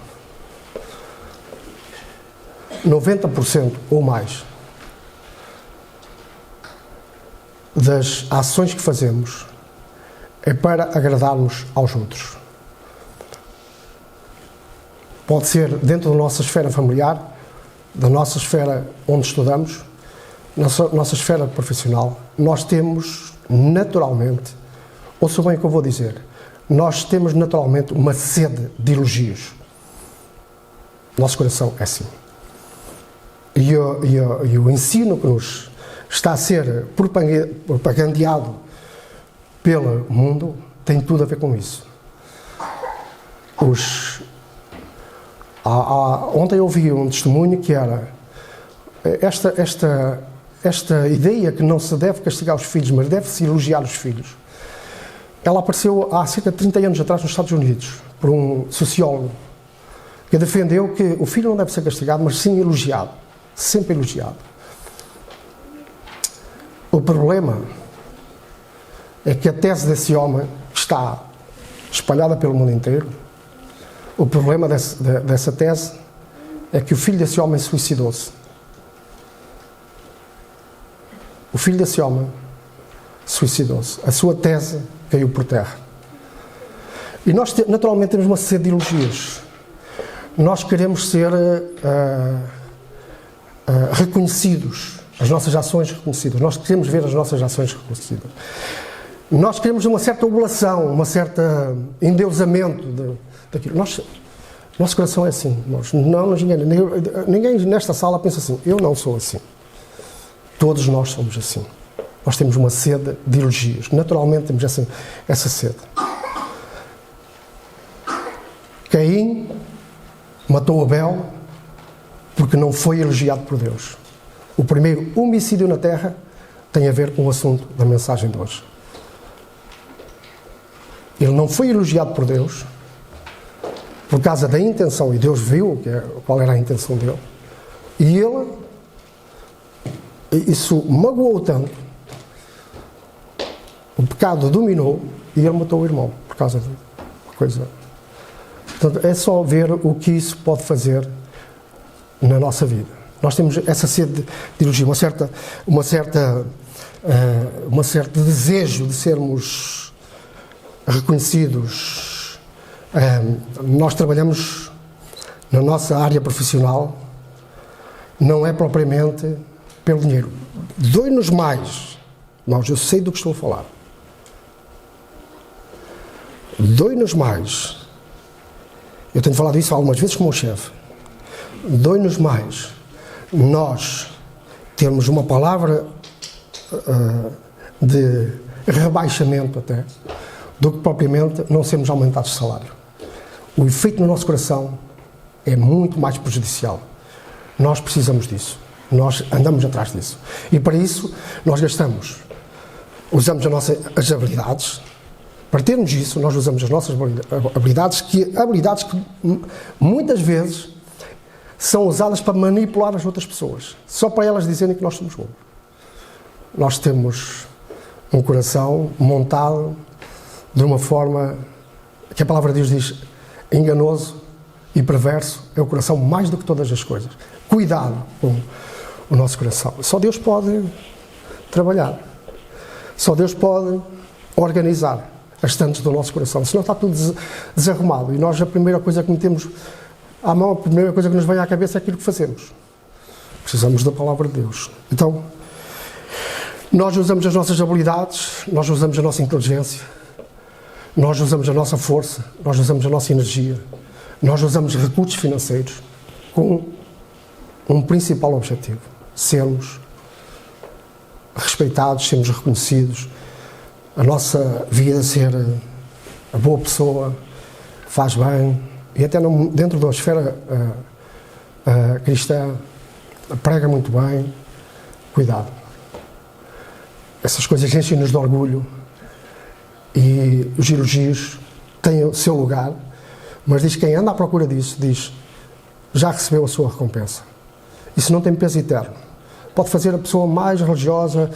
90% ou mais das ações que fazemos é para agradarmos aos outros. Pode ser dentro da nossa esfera familiar, da nossa esfera onde estudamos, nossa esfera profissional. Nós temos naturalmente, ouçam bem o que eu vou dizer, nós temos naturalmente uma sede de elogios. Nosso coração é assim. E o ensino que nos está a ser propagandeado pelo mundo tem tudo a ver com isso. Ontem eu ouvi um testemunho que era esta ideia que não se deve castigar os filhos, mas deve-se elogiar os filhos. Ela apareceu há cerca de 30 anos atrás nos Estados Unidos, por um sociólogo, que defendeu que o filho não deve ser castigado, mas sim elogiado. Sempre elogiado. O problema é que a tese desse homem está espalhada pelo mundo inteiro. O problema dessa tese é que o filho desse homem suicidou-se. O filho desse homem suicidou-se. A sua tese caiu por terra. E nós, naturalmente, temos uma sede de elogios. Nós queremos ser reconhecidos as nossas ações reconhecidas. Nós queremos ver as nossas ações reconhecidas. Nós queremos uma certa oblação, uma certa endeusamento daquilo. Nosso coração é assim. Não nos engane. Ninguém nesta sala pensa assim. Eu não sou assim. Todos nós somos assim. Nós temos uma sede de elogios. Naturalmente temos essa sede. Caim matou Abel porque não foi elogiado por Deus. O primeiro homicídio na terra tem a ver com o assunto da mensagem de hoje. Ele não foi elogiado por Deus por causa da intenção, e Deus viu qual era a intenção dele, e isso magoou tanto, o pecado dominou e ele matou o irmão por causa de uma coisa. Portanto, é só ver o que isso pode fazer na nossa vida. Nós temos essa sede de elogio, uma certa desejo de sermos reconhecidos. Nós trabalhamos na nossa área profissional, não é propriamente pelo dinheiro. Dói-nos mais, eu sei do que estou a falar. Dói-nos mais. Eu tenho falado isso algumas vezes com o meu chefe. Dói-nos mais nós termos uma palavra de rebaixamento até, do que propriamente não sermos aumentados de salário. O efeito no nosso coração é muito mais prejudicial. Nós precisamos disso. Nós andamos atrás disso. E para isso nós usamos as habilidades. Para termos isso, nós usamos as nossas habilidades que muitas vezes são usadas para manipular as outras pessoas, só para elas dizerem que nós somos bons. Nós temos um coração montado de uma forma que a palavra de Deus diz, enganoso e perverso é o coração mais do que todas as coisas. Cuidado com o nosso coração. Só Deus pode trabalhar. Só Deus pode organizar as estantes do nosso coração. Senão está tudo desarrumado. E nós, a primeira coisa que metemos à mão, a primeira coisa que nos vem à cabeça é aquilo que fazemos. Precisamos da palavra de Deus. Então, nós usamos as nossas habilidades, nós usamos a nossa inteligência, nós usamos a nossa força, nós usamos a nossa energia, nós usamos recursos financeiros com um principal objetivo: sermos respeitados, sermos reconhecidos, a nossa vida ser a boa pessoa, faz bem, e até dentro da esfera cristã, prega muito bem. Cuidado. Essas coisas enchem-nos de orgulho e os elogios têm o seu lugar, mas diz quem anda à procura disso, diz, já recebeu a sua recompensa. Isso não tem peso eterno. Pode fazer a pessoa mais religiosa,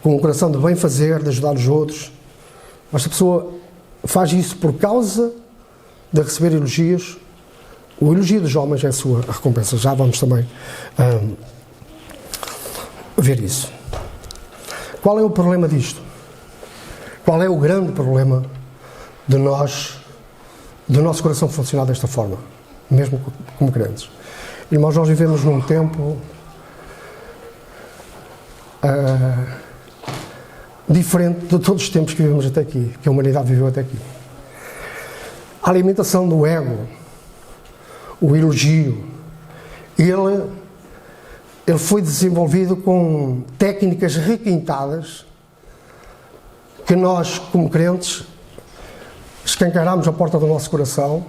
com um coração de bem fazer, de ajudar os outros, mas se a pessoa faz isso por causa de receber elogios, o elogio dos homens é a sua recompensa. Já vamos também ver isso. Qual é o problema disto? Qual é o grande problema do nosso coração funcionar desta forma, mesmo como crentes? Irmãos, nós vivemos num tempo diferente de todos os tempos que vivemos até aqui, que a humanidade viveu até aqui. A alimentação do ego, o elogio, ele foi desenvolvido com técnicas requintadas que nós, como crentes, escancaramos a porta do nosso coração,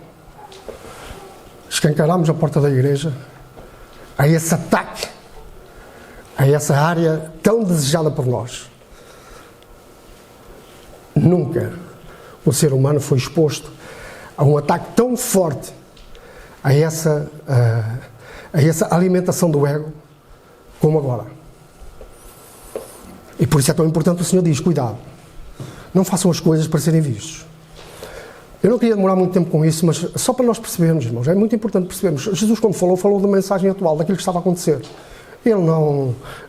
escancaramos a porta da igreja a esse ataque, a essa área tão desejada por nós. Nunca o ser humano foi exposto a um ataque tão forte a essa alimentação do ego como agora. E por isso é tão importante, o Senhor diz, cuidado, não façam as coisas para serem vistos. Eu não queria demorar muito tempo com isso, mas só para nós percebermos, irmãos, é muito importante percebermos. Jesus, quando falou da mensagem atual, daquilo que estava a acontecer.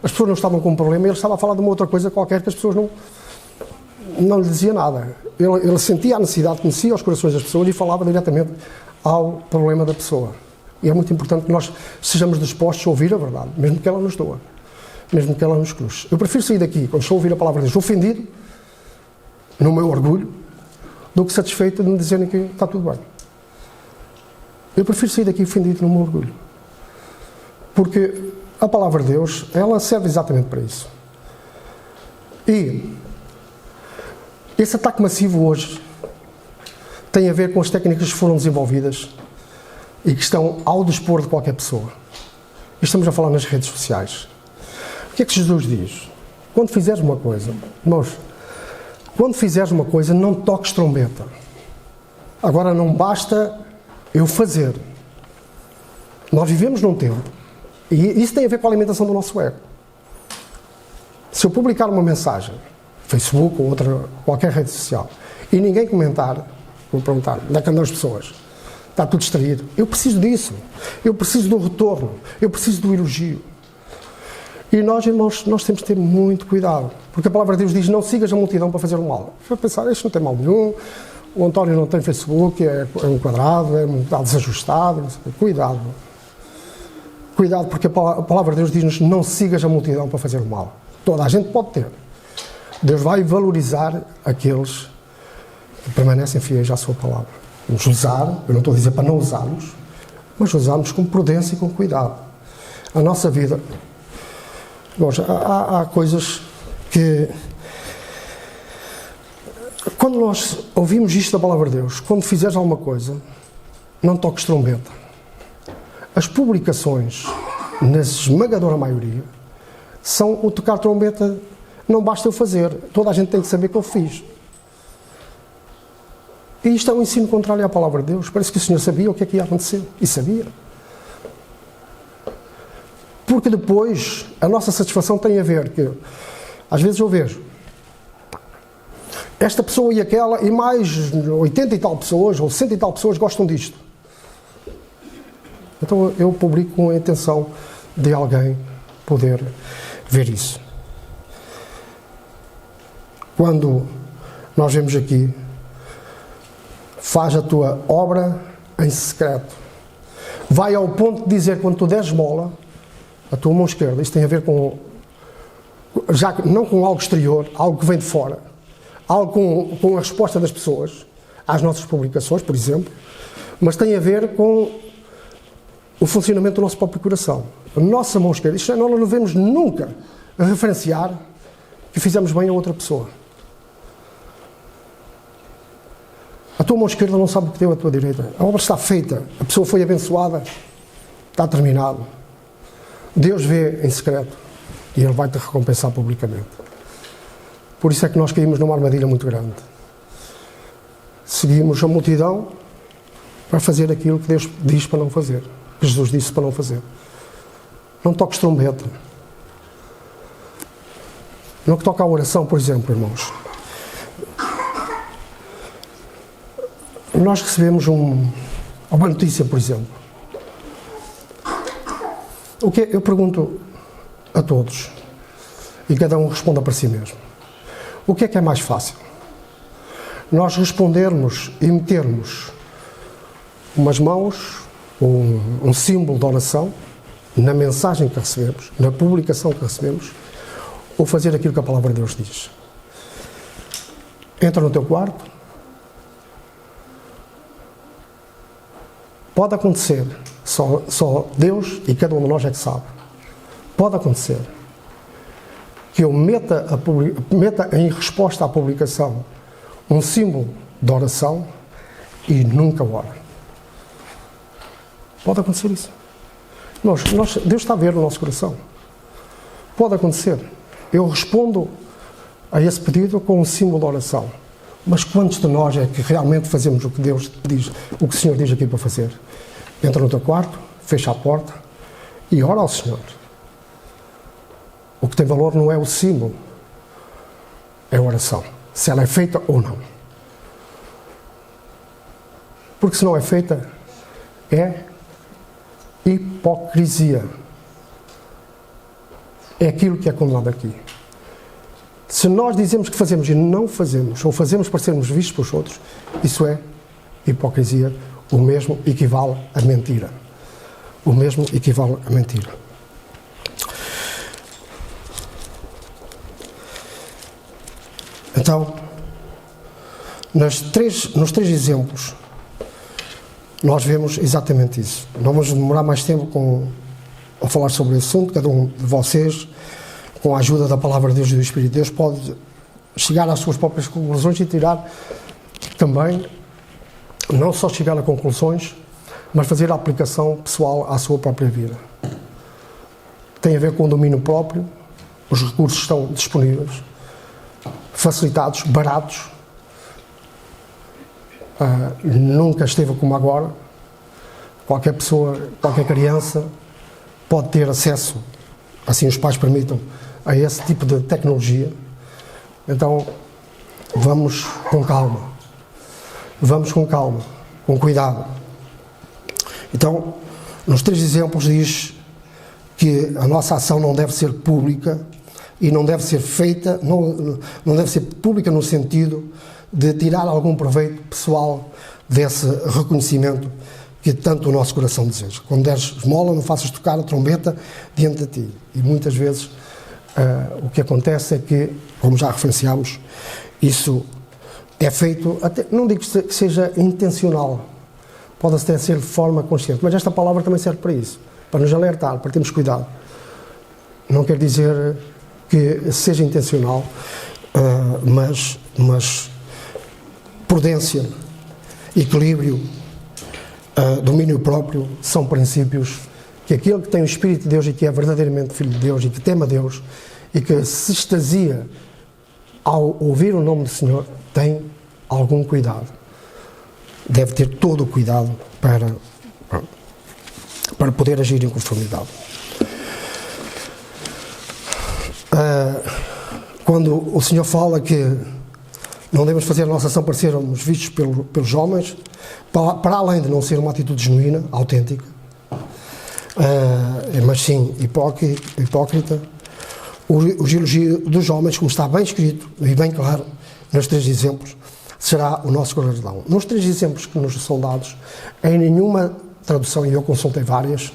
As pessoas não estavam com um problema, ele estava a falar de uma outra coisa qualquer que as pessoas não lhe dizia nada. Ele sentia a necessidade, conhecia os corações das pessoas e falava diretamente ao problema da pessoa. E é muito importante que nós sejamos dispostos a ouvir a verdade, mesmo que ela nos doa. mesmo que ela nos cruze. Eu prefiro sair daqui, quando estou a ouvir a palavra de Deus, ofendido, no meu orgulho, do que satisfeito de me dizerem que está tudo bem. Eu prefiro sair daqui ofendido no meu orgulho. Porque a palavra de Deus, ela serve exatamente para isso. E esse ataque massivo hoje tem a ver com as técnicas que foram desenvolvidas e que estão ao dispor de qualquer pessoa. Estamos a falar nas redes sociais. O que é que Jesus diz? Quando fizeres uma coisa, irmãos, quando fizeres uma coisa, não toques trombeta. Agora, não basta eu fazer. Nós vivemos num tempo, e isso tem a ver com a alimentação do nosso ego. Se eu publicar uma mensagem, Facebook ou outra, qualquer rede social, e ninguém comentar, vou perguntar, onde é que andam as pessoas? Está tudo distraído. Eu preciso disso. Eu preciso do retorno. Eu preciso do elogio. E nós, irmãos, nós temos de ter muito cuidado. Porque a palavra de Deus diz, não sigas a multidão para fazer o mal. Para pensar, isto não tem mal nenhum, o António não tem Facebook, é um quadrado, está desajustado. Cuidado. Cuidado, porque a palavra de Deus diz-nos, não sigas a multidão para fazer o mal. Toda a gente pode ter. Deus vai valorizar aqueles que permanecem fiéis à sua palavra. Vamos usar, eu não estou a dizer para não usarmos, mas usarmos com prudência e com cuidado. A nossa vida, há coisas que, quando nós ouvimos isto da palavra de Deus, quando fizeres alguma coisa, não toques trombeta. As publicações, na esmagadora maioria, são o tocar trombeta, não basta eu fazer, toda a gente tem que saber que eu fiz. E isto é um ensino contrário à palavra de Deus. Parece que o Senhor sabia o que é que ia acontecer. E sabia. Porque depois, a nossa satisfação tem a ver que, às vezes eu vejo, esta pessoa e aquela, e mais 80 e tal pessoas, ou 100 e tal pessoas gostam disto. Então eu publico com a intenção de alguém poder ver isso. Quando nós vemos aqui, faz a tua obra em secreto. Vai ao ponto de dizer, quando tu deres esmola, a tua mão esquerda, isto tem a ver com, já não com algo exterior, algo que vem de fora, algo com a resposta das pessoas às nossas publicações, por exemplo, mas tem a ver com o funcionamento do nosso próprio coração. A nossa mão esquerda, isto é, nós não devemos nunca referenciar que fizemos bem a outra pessoa. A tua mão esquerda não sabe o que deu a tua direita. A obra está feita, a pessoa foi abençoada, está terminado. Deus vê em secreto e Ele vai te recompensar publicamente. Por isso é que nós caímos numa armadilha muito grande. Seguimos a multidão para fazer aquilo que Deus diz para não fazer, que Jesus disse para não fazer. Não toques trombeta. No que toca à oração, por exemplo, irmãos, nós recebemos uma notícia, por exemplo. Eu pergunto a todos, e cada um responda para si mesmo. O que é mais fácil? Nós respondermos e metermos umas mãos, um símbolo de oração, na mensagem que recebemos, na publicação que recebemos, ou fazer aquilo que a palavra de Deus diz? Entra no teu quarto. Pode acontecer, só Deus e cada um de nós é que sabe, pode acontecer que eu meta em resposta à publicação um símbolo de oração e nunca ora. Pode acontecer isso. Deus está a ver o nosso coração. Pode acontecer. Eu respondo a esse pedido com um símbolo de oração. Mas quantos de nós é que realmente fazemos o que Deus diz, o que o Senhor diz aqui para fazer? Entra no teu quarto, fecha a porta e ora ao Senhor. O que tem valor não é o símbolo, é a oração. Se ela é feita ou não. Porque se não é feita, é hipocrisia. É aquilo que é condenado aqui. Se nós dizemos que fazemos e não fazemos, ou fazemos para sermos vistos pelos outros, isso é hipocrisia. O mesmo equivale a mentira. O mesmo equivale a mentira. Então, nos três exemplos, nós vemos exatamente isso. Não vamos demorar mais tempo a falar sobre esse assunto. Cada um de vocês, com a ajuda da Palavra de Deus e do Espírito de Deus, pode chegar às suas próprias conclusões e tirar também, não só chegar a conclusões, mas fazer a aplicação pessoal à sua própria vida. Tem a ver com o domínio próprio, os recursos estão disponíveis, facilitados, baratos, nunca esteve como agora. Qualquer pessoa, qualquer criança pode ter acesso, assim os pais permitam, a esse tipo de tecnologia. Então, vamos com calma, com cuidado. Então, nos três exemplos diz que a nossa ação não deve ser pública e não deve ser feita, não deve ser pública no sentido de tirar algum proveito pessoal desse reconhecimento que tanto o nosso coração deseja. Quando deres esmola, não faças tocar a trombeta diante de ti. E muitas vezes o que acontece é que, como já referenciámos, isso é feito, até, não digo que seja intencional, pode até ser de forma consciente, mas esta palavra também serve para isso, para nos alertar, para termos cuidado. Não quer dizer que seja intencional, mas prudência, equilíbrio, domínio próprio são princípios que aquele que tem o Espírito de Deus e que é verdadeiramente filho de Deus e que teme a Deus e que se extasia ao ouvir o nome do Senhor tem algum cuidado. Deve ter todo o cuidado para poder agir em conformidade. Quando o Senhor fala que não devemos fazer a nossa ação para sermos vistos pelos homens, para além de não ser uma atitude genuína, autêntica, mas sim hipócrita, o elogio dos homens, como está bem escrito e bem claro nos três exemplos, será o nosso galardão. Nos três exemplos que nos são dados, em nenhuma tradução, e eu consultei várias,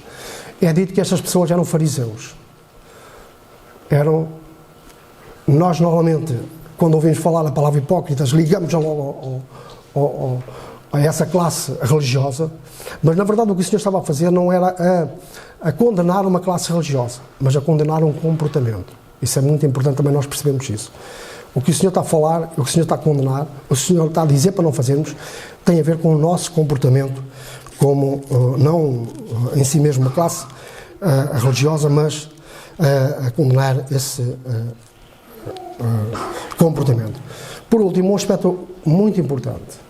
é dito que estas pessoas eram fariseus. Nós normalmente, quando ouvimos falar a palavra hipócritas, ligamos logo a essa classe religiosa, mas na verdade o que o Senhor estava a fazer não era a condenar uma classe religiosa, mas a condenar um comportamento. Isso é muito importante também nós percebemos isso. O que o Senhor está a falar, o que o Senhor está a condenar, o que o Senhor está a dizer para não fazermos, tem a ver com o nosso comportamento, como não em si mesmo uma classe religiosa, mas a condenar esse comportamento. Por último, um aspecto muito importante.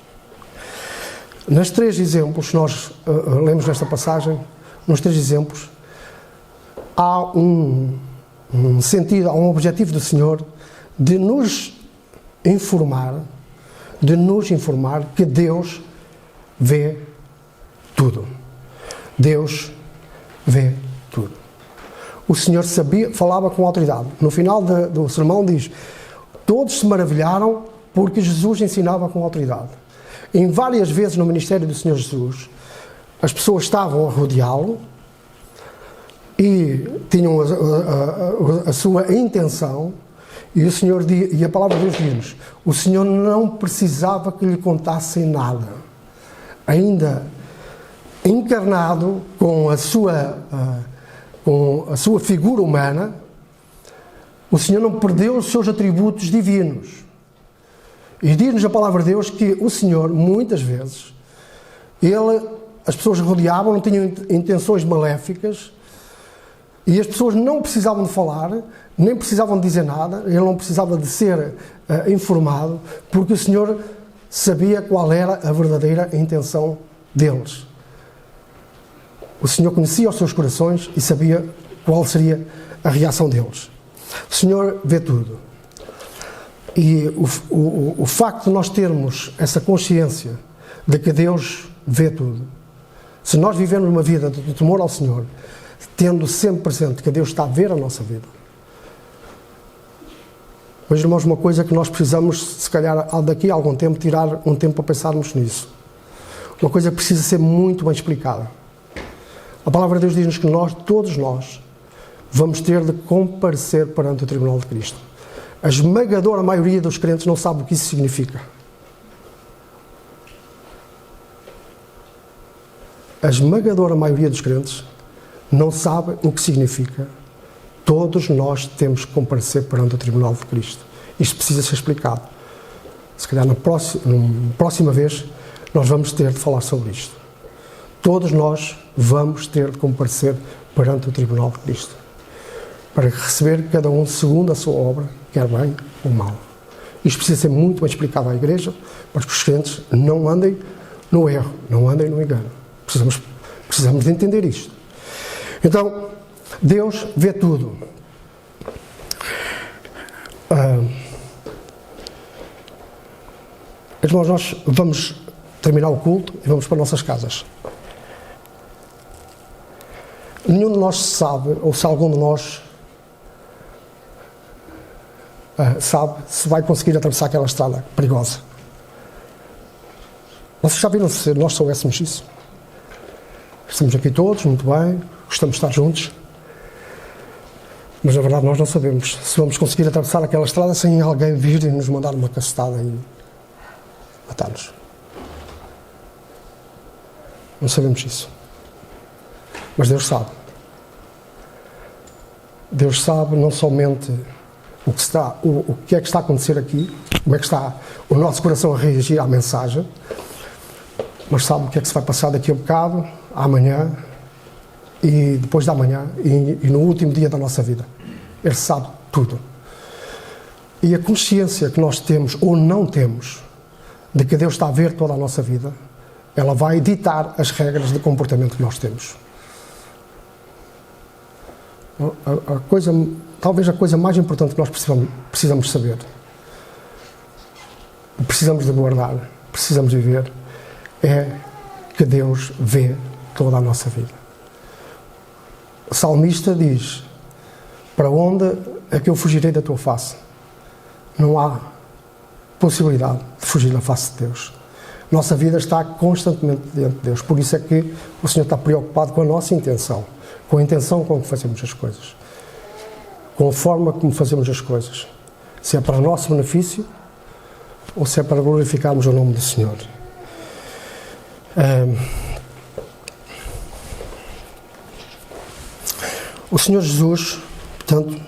Nos três exemplos, nós lemos nesta passagem, nos três exemplos, há um sentido, há um objetivo do Senhor de nos informar que Deus vê tudo. Deus vê tudo. O Senhor falava com autoridade. No final do sermão diz, todos se maravilharam porque Jesus ensinava com autoridade. Em várias vezes no ministério do Senhor Jesus, as pessoas estavam a rodeá-lo e tinham a sua intenção, e o Senhor e a palavra de Deus diz-nos, o Senhor não precisava que lhe contassem nada. Ainda encarnado com a sua figura humana, o Senhor não perdeu os seus atributos divinos. E diz-nos a palavra de Deus que o Senhor, muitas vezes, as pessoas rodeavam, não tinham intenções maléficas, e as pessoas não precisavam de falar, nem precisavam de dizer nada, ele não precisava de ser informado, porque o Senhor sabia qual era a verdadeira intenção deles. O Senhor conhecia os seus corações e sabia qual seria a reação deles. O Senhor vê tudo. E o facto de nós termos essa consciência de que Deus vê tudo, se nós vivemos uma vida de temor ao Senhor, tendo sempre presente que Deus está a ver a nossa vida. Mas, irmãos, uma coisa que nós precisamos, se calhar daqui a algum tempo, tirar um tempo para pensarmos nisso. Uma coisa que precisa ser muito bem explicada. A palavra de Deus diz-nos que todos nós, vamos ter de comparecer perante o tribunal de Cristo. A esmagadora maioria dos crentes não sabe o que isso significa. A esmagadora maioria dos crentes não sabe o que significa. Todos nós temos que comparecer perante o Tribunal de Cristo. Isto precisa ser explicado. Se calhar na próxima vez nós vamos ter de falar sobre isto. Todos nós vamos ter de comparecer perante o Tribunal de Cristo, para receber cada um segundo a sua obra, quer bem ou mal. Isto precisa ser muito bem explicado à Igreja, para que os crentes não andem no erro, não andem no engano. Precisamos de entender isto. Então, Deus vê tudo. Irmãos, nós vamos terminar o culto e vamos para nossas casas. Nenhum de nós sabe, ou se algum de nós sabe, se vai conseguir atravessar aquela estrada perigosa. Vocês já viram se nós soubéssemos isso? Estamos aqui todos, muito bem, gostamos de estar juntos, mas na verdade nós não sabemos se vamos conseguir atravessar aquela estrada sem alguém vir e nos mandar uma cacetada e matar-nos. Não sabemos isso. Mas Deus sabe. Deus sabe não somente o que é que está a acontecer aqui, como é que está o nosso coração a reagir à mensagem, mas sabe o que é que se vai passar daqui a bocado, amanhã e depois da manhã e no último dia da nossa vida. Ele sabe tudo. E a consciência que nós temos ou não temos de que Deus está a ver toda a nossa vida, ela vai ditar as regras de comportamento que nós temos. Talvez a coisa mais importante que nós precisamos saber, precisamos de guardar, precisamos de viver, é que Deus vê toda a nossa vida. O salmista diz: para onde é que eu fugirei da tua face? Não há possibilidade de fugir da face de Deus. Nossa vida está constantemente diante de Deus. Por isso é que o Senhor está preocupado com a nossa intenção, com a intenção com que fazemos as coisas, com a forma como fazemos as coisas. Se é para o nosso benefício ou se é para glorificarmos o nome do Senhor. O Senhor Jesus, portanto,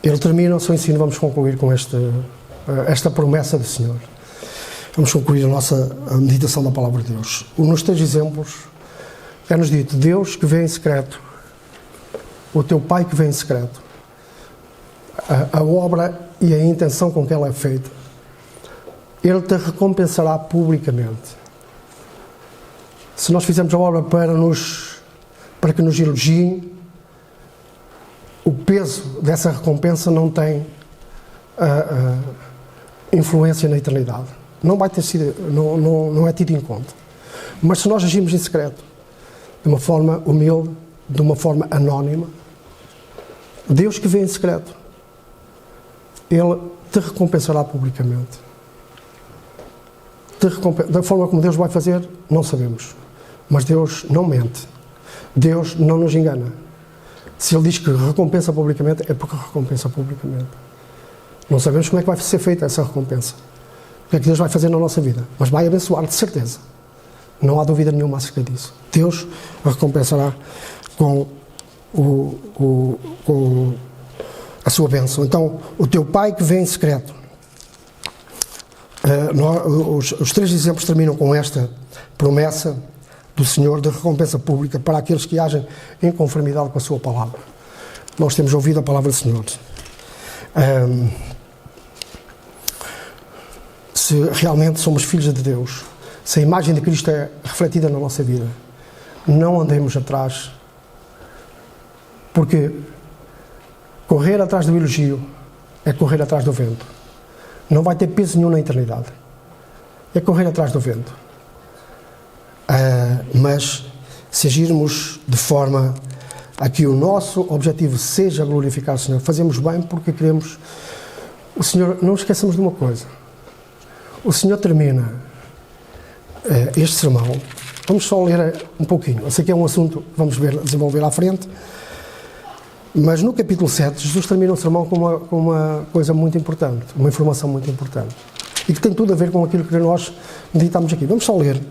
Ele termina o seu ensino. Vamos concluir com esta promessa do Senhor. Vamos concluir a nossa meditação da Palavra de Deus. Nos 3 exemplos é-nos dito: Deus que vê em secreto, o teu Pai que vê em secreto, a obra e a intenção com que ela é feita, Ele te recompensará publicamente. Se nós fizermos a obra para que nos elogiem, o peso dessa recompensa não tem influência na eternidade. Não vai ter sido, não é tido em conta. Mas se nós agimos em secreto, de uma forma humilde, de uma forma anónima, Deus que vê em secreto, Ele te recompensará publicamente. Da forma como Deus vai fazer, não sabemos. Mas Deus não mente. Deus não nos engana. Se Ele diz que recompensa publicamente, é porque recompensa publicamente. Não sabemos como é que vai ser feita essa recompensa. O que é que Deus vai fazer na nossa vida. Mas vai abençoar, de certeza. Não há dúvida nenhuma acerca disso. Deus a recompensará com a sua bênção. Então, o teu Pai que vê em secreto. Os 3 exemplos terminam com esta promessa do Senhor de recompensa pública para aqueles que agem em conformidade com a sua palavra. Nós temos ouvido a palavra do Senhor. Se realmente somos filhos de Deus, se a imagem de Cristo é refletida na nossa vida, não andemos atrás, porque correr atrás do elogio é correr atrás do vento. Não vai ter peso nenhum na eternidade. É correr atrás do vento. Mas se agirmos de forma a que o nosso objetivo seja glorificar o Senhor, fazemos bem porque queremos o Senhor. Não esqueçamos de uma coisa: o Senhor termina este sermão. Vamos só ler um pouquinho. Eu sei que é um assunto que vamos desenvolver à frente, Mas no capítulo 7, Jesus termina o sermão com uma coisa muito importante, uma informação muito importante, e que tem tudo a ver com aquilo que nós meditamos aqui. Vamos só ler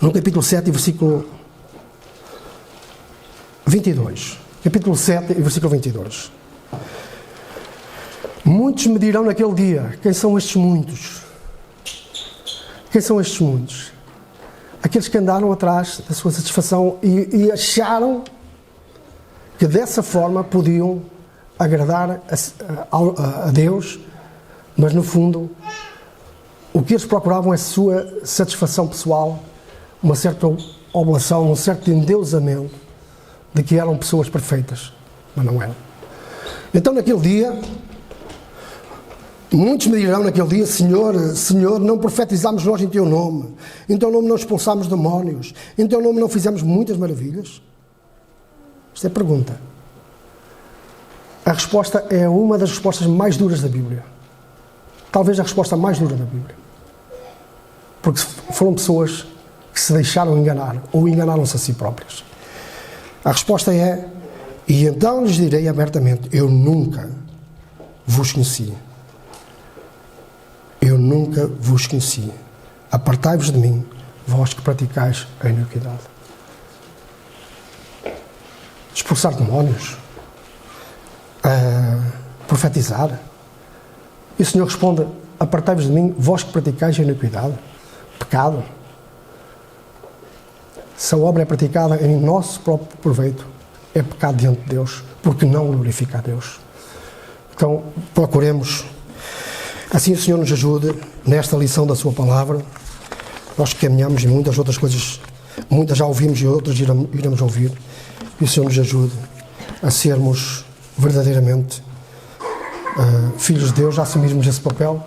no capítulo 7 e versículo 22. Capítulo 7 e versículo 22. Muitos me dirão naquele dia: quem são estes muitos? Quem são estes muitos? Aqueles que andaram atrás da sua satisfação e acharam que dessa forma podiam agradar a Deus, mas no fundo o que eles procuravam é a sua satisfação pessoal, uma certa oblação, um certo endeusamento de que eram pessoas perfeitas, mas não eram. Então naquele dia, muitos me dirão naquele dia: Senhor, Senhor, não profetizámos nós em Teu nome? Em Teu nome não expulsámos demónios? Em Teu nome não fizemos muitas maravilhas? Isto é pergunta. A resposta é uma das respostas mais duras da Bíblia. Talvez a resposta mais dura da Bíblia. Porque foram pessoas que se deixaram enganar, ou enganaram-se a si próprias. A resposta é: e então lhes direi abertamente: eu nunca vos conheci. Eu nunca vos conheci. Apartai-vos de mim, vós que praticais a iniquidade. Expulsar demónios, profetizar. E o Senhor responde: apartai-vos de mim, vós que praticais a iniquidade. Pecado. Se a obra é praticada em nosso próprio proveito, é pecado diante de Deus, porque não glorifica a Deus. Então, procuremos. Assim o Senhor nos ajude nesta lição da sua palavra. Nós caminhamos em muitas outras coisas, muitas já ouvimos e outras iremos ouvir. E o Senhor nos ajude a sermos verdadeiramente filhos de Deus, a assumirmos esse papel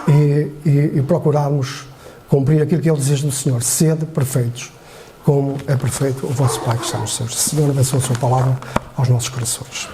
e procurarmos cumprir aquilo que é o desejo do Senhor: sede perfeitos, como é perfeito o vosso Pai que está nos céus. Senhor, abençoe a sua palavra aos nossos corações.